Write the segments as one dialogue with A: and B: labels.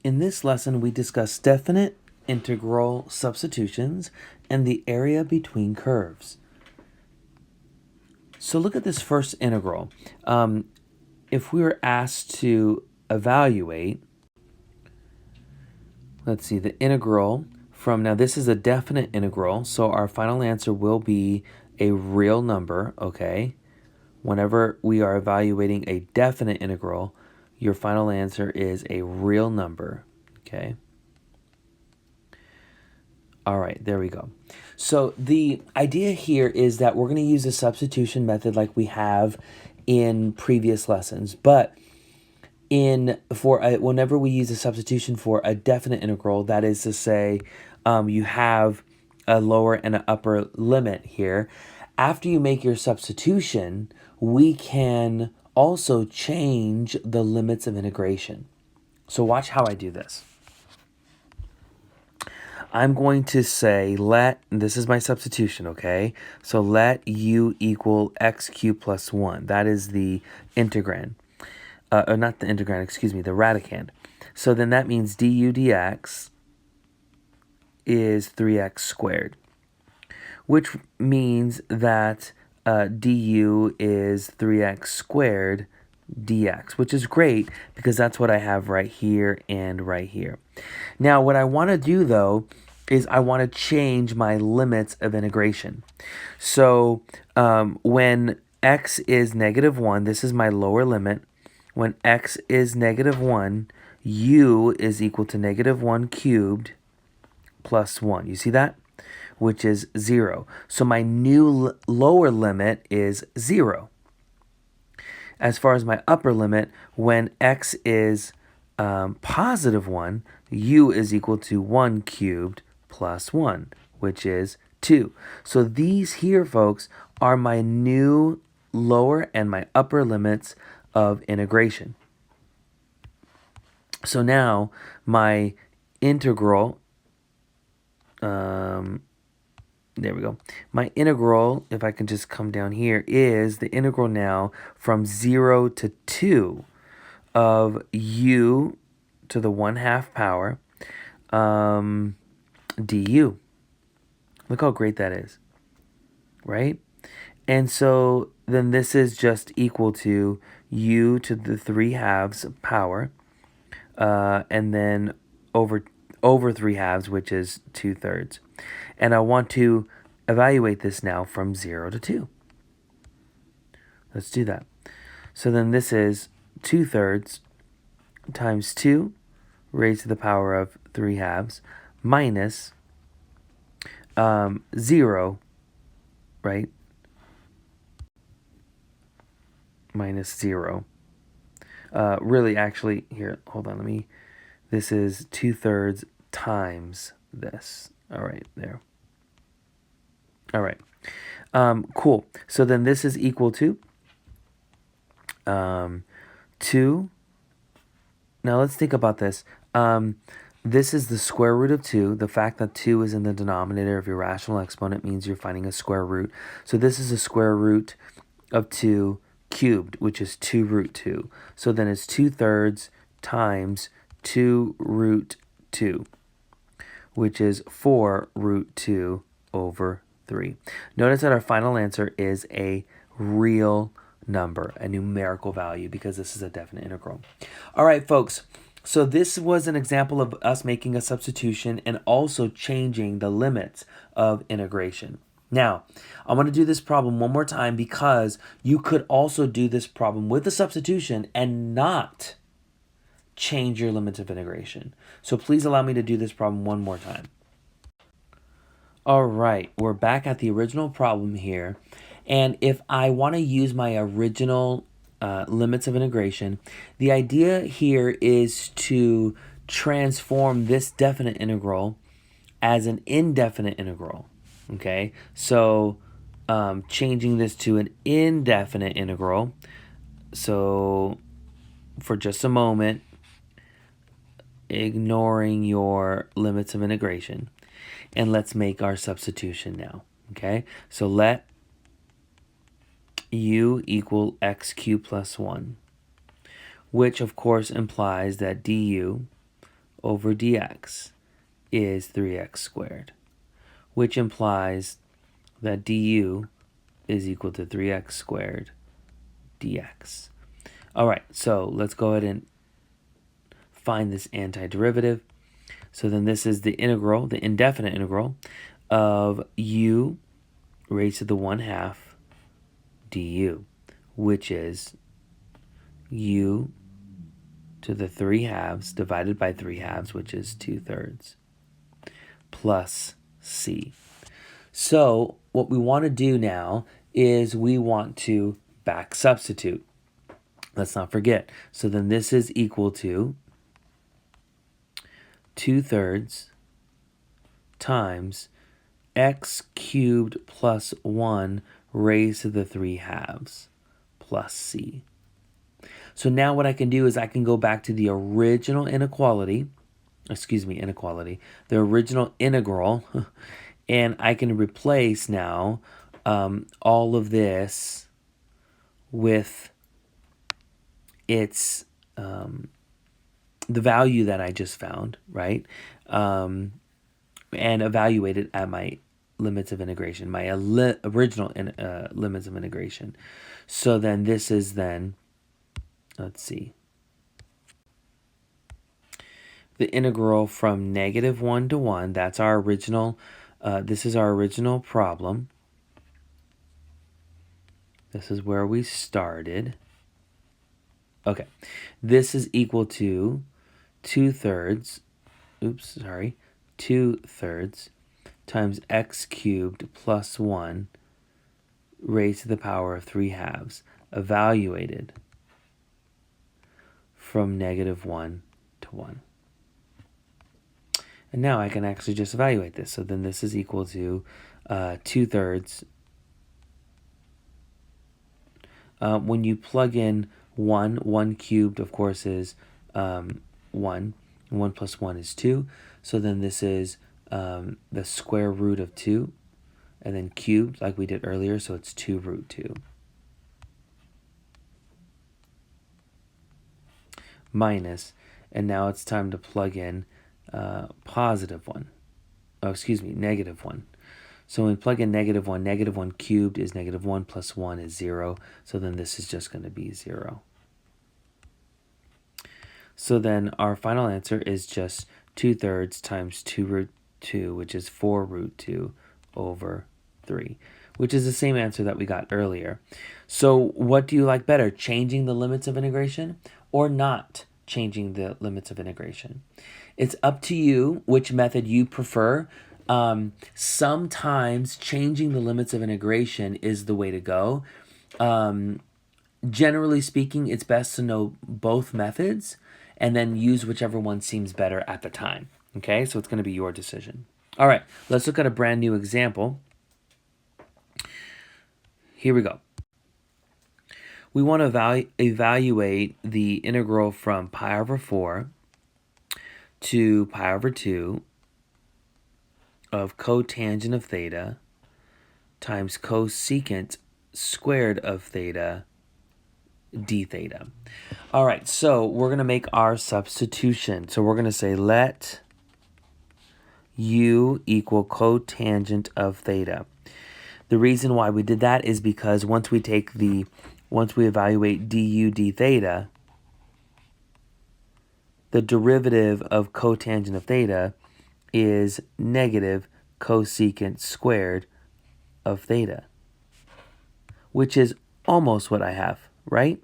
A: In this lesson, we discuss definite integral substitutions and the area between curves. So look at this first integral. If we were asked to evaluate, let's see, the integral from, now this is a definite integral, so our final answer will be a real number, okay? Whenever we are evaluating a definite integral, your final answer is a real number, okay? All right, there we go. So the idea here is that we're going to use a substitution method like we have in previous lessons, but whenever we use a substitution for a definite integral, that is to say, you have a lower and an upper limit here. After you make your substitution, we can also change the limits of integration. So watch how I do this. I'm going to say this is my substitution, okay? So let u equal x cubed plus 1. That is the integrand. Or not the integrand, excuse me, the radicand. So then that means du dx is 3x squared, which means that du is 3x squared dx, which is great because that's what I have right here and right here. Now, what I want to do, though, is I want to change my limits of integration. So when x is -1, this is my lower limit. When x is -1, u is equal to -1 cubed plus 1. You see that? Which is 0. So my new lower limit is 0. As far as my upper limit, when x is +1, u is equal to 1 cubed plus 1, which is 2. So these here, folks, are my new lower and my upper limits of integration. So now my integral, there we go. My integral, if I can just come down here, is the integral now from 0 to 2 of u to the 1/2 power du. Look how great that is, right? And so then this is just equal to u to the 3/2 power, and then over 3/2, which is 2/3. And I want to evaluate this now from 0 to 2. Let's do that. So then this is 2/3 times 2 raised to the power of 3/2 minus 0, right? Minus 0. Really, actually, here, hold on, this is 2/3 times this. All right, there. All right, cool. So then this is equal to 2. Now let's think about this. This is the square root of 2. The fact that 2 is in the denominator of your rational exponent means you're finding a square root. So this is a square root of 2 cubed, which is 2 root 2. So then it's 2/3 times 2 root 2, which is 4 root 2 over 3. Notice that our final answer is a real number, a numerical value, because this is a definite integral. All right, folks. So this was an example of us making a substitution and also changing the limits of integration. Now, I'm going to do this problem one more time because you could also do this problem with a substitution and not change your limits of integration. So please allow me to do this problem one more time. All right, we're back at the original problem here. And if I want to use my original limits of integration, the idea here is to transform this definite integral as an indefinite integral. Okay, so changing this to an indefinite integral. So for just a moment, ignoring your limits of integration, and let's make our substitution now. Okay, so let u equal x cubed plus 1, which of course implies that du over dx is 3x squared, which implies that du is equal to 3x squared dx. All right, so let's go ahead and find this antiderivative. So then this is the integral, the indefinite integral of u raised to the 1/2 du, which is u to the 3/2 divided by 3/2, which is 2/3, plus c. So what we want to do now is we want to back substitute. Let's not forget. So then this is equal to 2/3 times x cubed plus 1 raised to the 3/2 plus c. So now what I can do is I can go back to the original inequality, the original integral, and I can replace now all of this with its the value that I just found, right? And evaluate it at my limits of integration, my original limits of integration. So then this is then, let's see, the integral from -1 to 1. That's our original, this is our original problem. This is where we started. Okay, this is equal to 2/3 times x cubed plus 1 raised to the power of 3/2 evaluated from -1 to 1. And now I can actually just evaluate this. So then this is equal to 2/3. When you plug in 1 cubed, of course, is 1. 1 plus 1 is 2. So then this is the square root of 2. And then cubed, like we did earlier, so it's 2√2. Minus, and now it's time to plug in -1. So when we plug in -1 cubed is -1 plus 1 is 0. So then this is just going to be 0. So then our final answer is just 2/3 times 2√2, which is 4√2 over 3, which is the same answer that we got earlier. So what do you like better, changing the limits of integration or not changing the limits of integration? It's up to you which method you prefer. Sometimes changing the limits of integration is the way to go. Generally speaking, it's best to know both methods and then use whichever one seems better at the time. Okay, so it's going to be your decision. All right, let's look at a brand new example. Here we go. We want to evaluate the integral from pi over 4 to pi over 2 of cotangent of theta times cosecant squared of theta d theta. All right, so we're going to make our substitution. So we're going to say let u equal cotangent of theta. The reason why we did that is because once we evaluate du d theta, the derivative of cotangent of theta is negative cosecant squared of theta, which is almost what I have, right?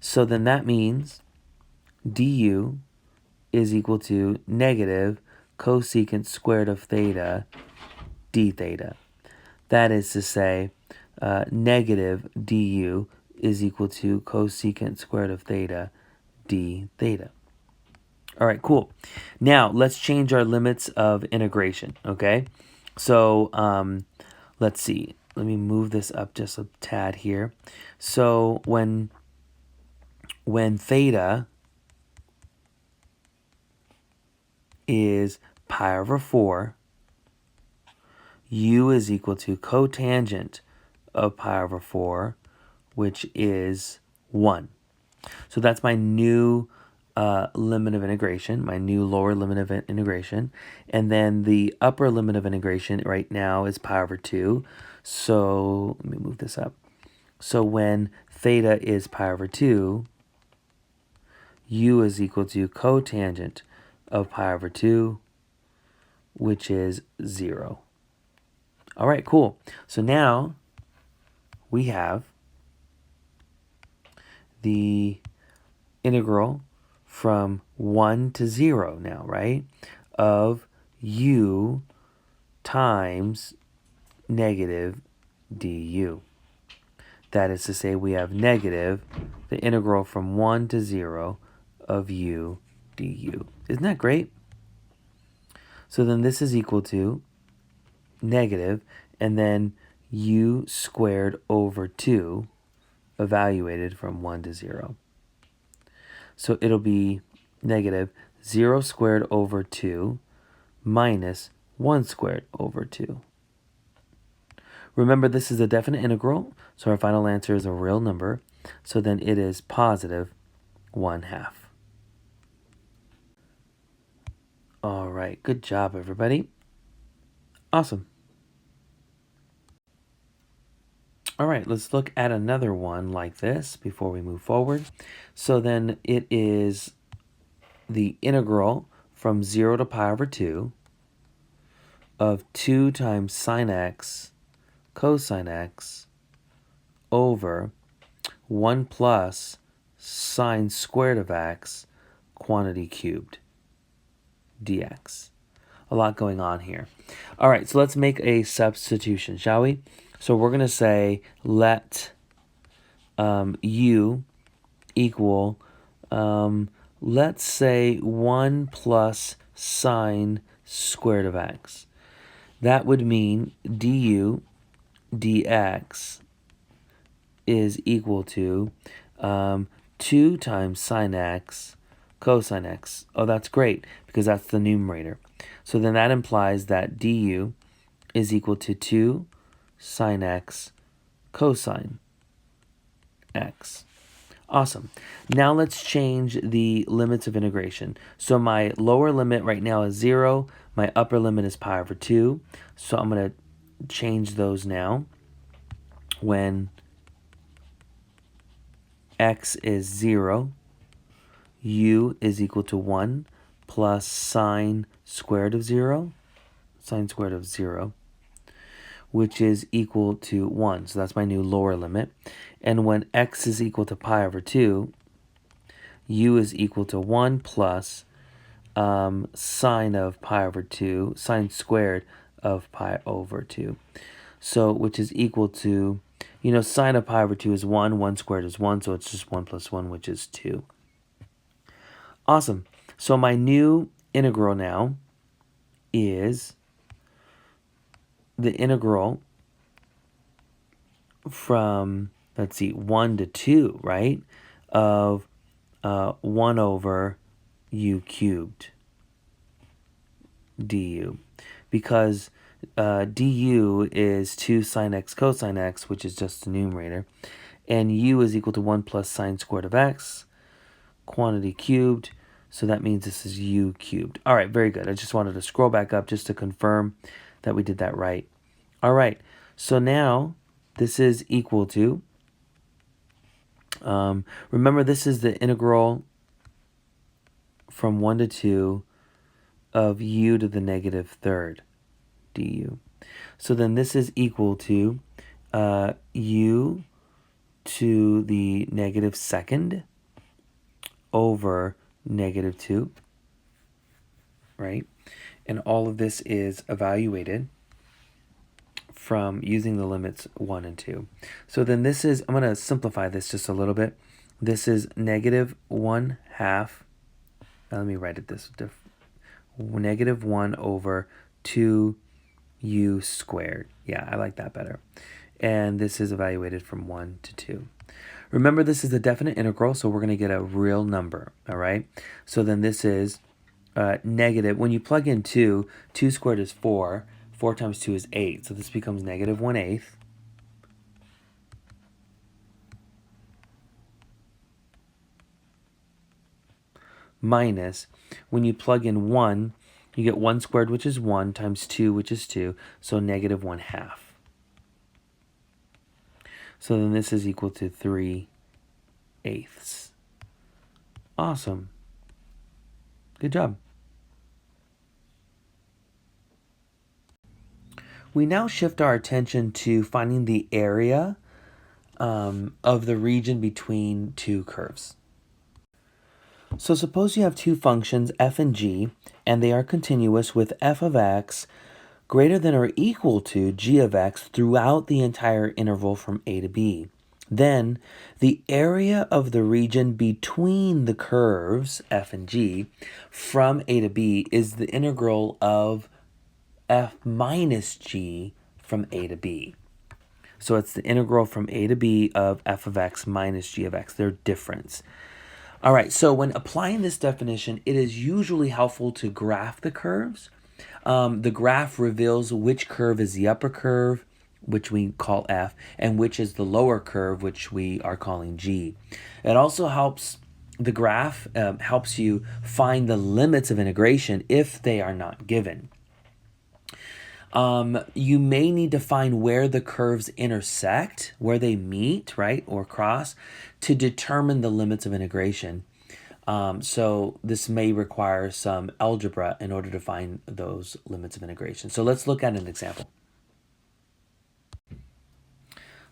A: So then that means du is equal to negative cosecant squared of theta d theta. That is to say, negative du is equal to cosecant squared of theta d theta. All right, cool. Now, let's change our limits of integration, okay? So, let's see. Let me move this up just a tad here. So, when theta is pi over 4, u is equal to cotangent of pi over 4, which is 1. So that's my new limit of integration, my new lower limit of integration. And then the upper limit of integration right now is pi over 2. So let me move this up. So when theta is pi over 2, u is equal to cotangent of pi over 2, which is 0. All right, cool. So now we have the integral from 1 to 0 now, right? Of u times negative du. That is to say, we have negative the integral from 1 to 0 of u du. Isn't that great? So then this is equal to negative, and then u squared over 2 evaluated from 1 to 0. So it'll be negative 0 squared over 2 minus 1 squared over 2. Remember, this is a definite integral, so our final answer is a real number. So then it is positive 1/2. All right, good job, everybody. Awesome. All right, let's look at another one like this before we move forward. So then it is the integral from 0 to pi over 2 of 2 times sine x cosine x over 1 plus sine squared of x quantity cubed dx. A lot going on here. All right, so let's make a substitution, shall we? So we're going to say let u equal, let's say 1 plus sine squared of x. That would mean du dx is equal to 2 times sine x cosine x. Oh, that's great, because that's the numerator. So then that implies that du is equal to 2 sine x cosine x. Awesome. Now let's change the limits of integration. So my lower limit right now is 0. My upper limit is pi over 2. So I'm going to change those now. When x is 0, u is equal to 1 plus sine squared of 0, which is equal to 1. So that's my new lower limit. And when x is equal to pi over 2, u is equal to 1 plus sine of pi over 2, sine squared of pi over 2. So, which is equal to, sine of pi over 2 is 1, 1 squared is 1, so it's just 1 plus 1, which is 2. Awesome. So my new integral now is the integral from, let's see, 1 to 2, right, of 1 over u cubed du. Because du is 2 sine x cosine x, which is just the numerator. And u is equal to 1 plus sine squared of x, quantity cubed. So that means this is u cubed. All right, very good. I just wanted to scroll back up just to confirm that we did that right. All right, so now this is equal to, remember this is the integral from 1 to 2 of u to the negative third du. So then this is equal to u to the negative second over negative 2, right? And all of this is evaluated from using the limits 1 and 2. So then this is, I'm going to simplify this just a little bit. This is negative 1/2. Let me write it this way. Negative 1 over 2u squared. Yeah, I like that better. And this is evaluated from 1 to 2. Remember, this is a definite integral, so we're going to get a real number, all right? So then this is negative. When you plug in 2, 2 squared is 4. 4 times 2 is 8. So this becomes negative 1/8. minus, when you plug in 1, you get 1 squared, which is 1, times 2, which is 2, so negative 1/2. So then this is equal to 3/8. Awesome. Good job. We now shift our attention to finding the area of the region between two curves. So suppose you have two functions, f and g, and they are continuous with f of x greater than or equal to g of x throughout the entire interval from a to b. Then the area of the region between the curves f and g from a to b is the integral of f minus g from a to b. So it's the integral from a to b of f of x minus g of x, their difference. All right, so when applying this definition, it is usually helpful to graph the curves. The graph reveals which curve is the upper curve, which we call f, and which is the lower curve, which we are calling g. It also helps, the graph helps you find the limits of integration if they are not given. You may need to find where the curves intersect, where they meet, right, or cross, to determine the limits of integration. So this may require some algebra in order to find those limits of integration. So let's look at an example.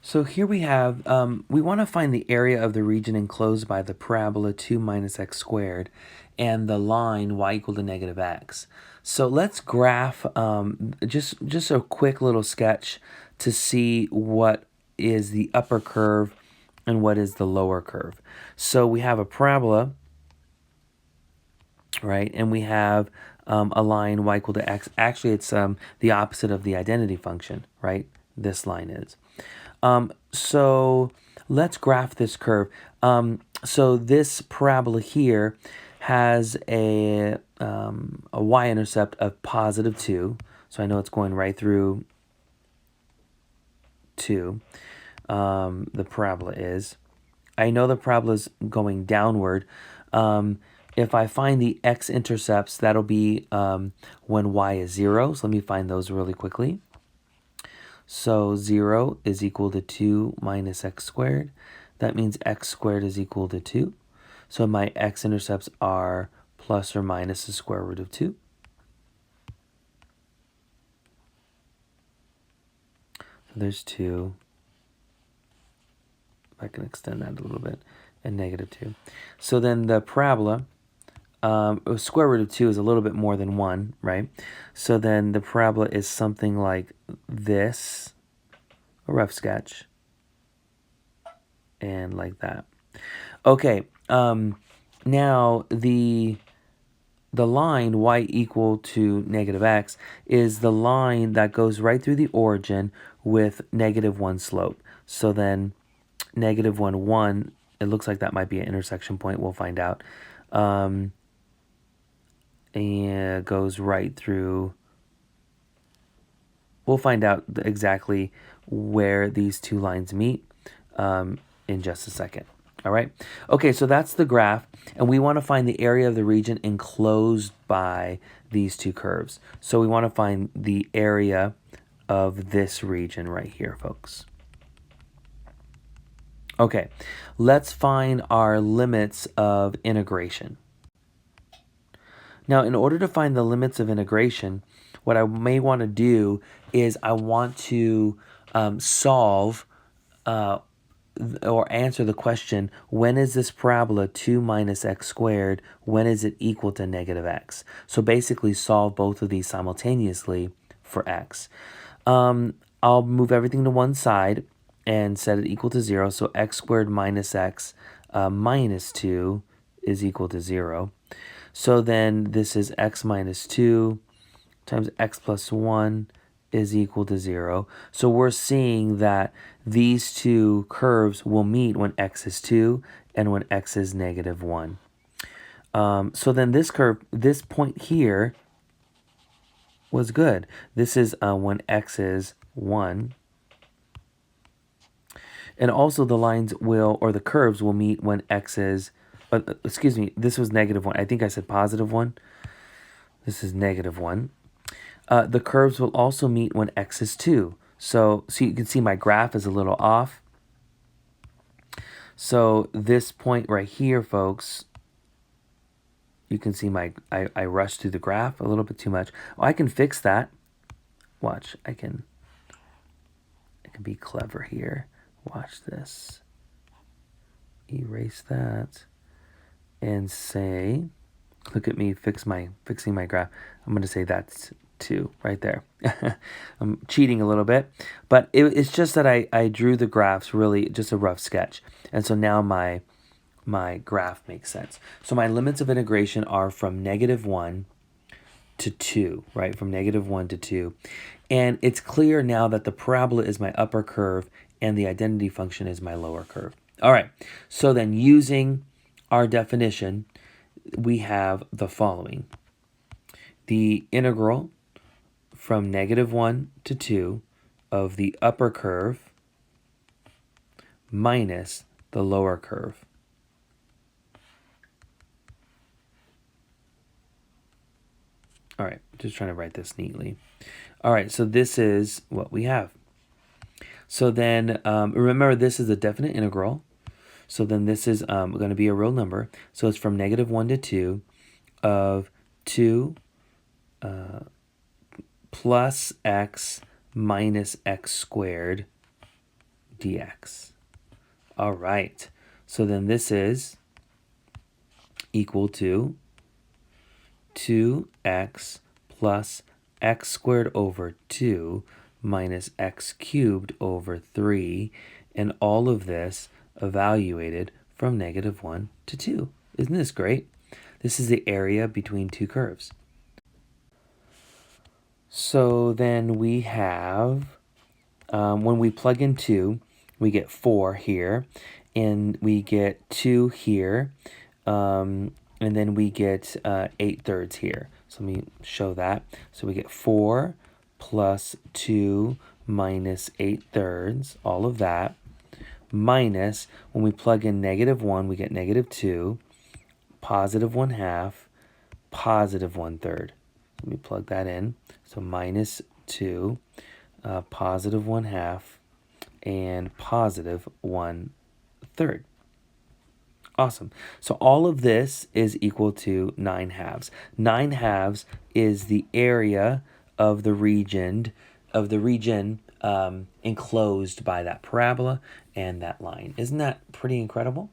A: So here we have, we want to find the area of the region enclosed by the parabola 2 minus x squared and the line y equal to negative x. So let's graph just a quick little sketch to see what is the upper curve and what is the lower curve. So we have a parabola, right? And we have a line y equal to x. Actually, it's the opposite of the identity function, right? This line is. So let's graph this curve. So this parabola here has a y-intercept of positive 2. So I know it's going right through 2. The parabola is. I know the parabola is going downward. If I find the x-intercepts, that'll be when y is 0. So let me find those really quickly. So 0 is equal to 2 minus x squared. That means x squared is equal to 2. So my x-intercepts are plus or minus the square root of 2. So there's 2. If I can extend that a little bit, and negative 2. So then the parabola, square root of 2 is a little bit more than 1, right? So then the parabola is something like this, a rough sketch, and like that. Okay, now the line y equal to negative x is the line that goes right through the origin with negative 1 slope. So then negative 1, 1, it looks like that might be an intersection point. We'll find out. And it goes right through. We'll find out exactly where these two lines meet in just a second. All right. Okay, so that's the graph, and we want to find the area of the region enclosed by these two curves. So we want to find the area of this region right here, folks. Okay, let's find our limits of integration. Now, in order to find the limits of integration, what I may want to do is I want to solve or answer the question, when is this parabola 2 minus x squared, when is it equal to negative x? So basically solve both of these simultaneously for x. I'll move everything to one side and set it equal to 0. So x squared minus x minus 2 is equal to 0. So then this is x minus 2 times x plus 1 is equal to 0. So we're seeing that these two curves will meet when x is 2 and when x is negative 1. So then this curve, this point here was good. This is when x is 1. And also the lines will, or the curves will meet when x is, excuse me, this was -1. I think I said +1. This is -1. The curves will also meet when x is 2. So you can see my graph is a little off. So this point right here, folks, you can see I rushed through the graph a little bit too much. I can fix that. Watch, I can be clever here. Watch this. Erase that and say, look at me fixing my graph. I'm going to say that's 2 right there. I'm cheating a little bit, but it's just that I drew the graphs really just a rough sketch. And so now my graph makes sense. So my limits of integration are from -1 to 2, right? From -1 to 2. And it's clear now that the parabola is my upper curve and the identity function is my lower curve. All right, so then using our definition, we have the following. The integral from -1 to 2 of the upper curve minus the lower curve. All right, just trying to write this neatly. All right, so this is what we have. So then remember, this is a definite integral. So then this is going to be a real number. So it's from -1 to 2 of 2 plus x minus x squared dx. All right. So then this is equal to 2x plus x squared over 2 minus x cubed over 3, and all of this evaluated from -1 to 2. Isn't this great? This is the area between two curves. So then we have, when we plug in 2, we get 4 here, and we get 2 here, and then we get 8/3 here. So let me show that. So we get 4 plus 2 minus 8/3, all of that, minus, when we plug in -1, we get -2, +1/2, +1/3. Let me plug that in. So -2, +1/2, and +1/3. Awesome. So all of this is equal to 9/2. 9/2 is the area of the region enclosed by that parabola and that line. Isn't that pretty incredible?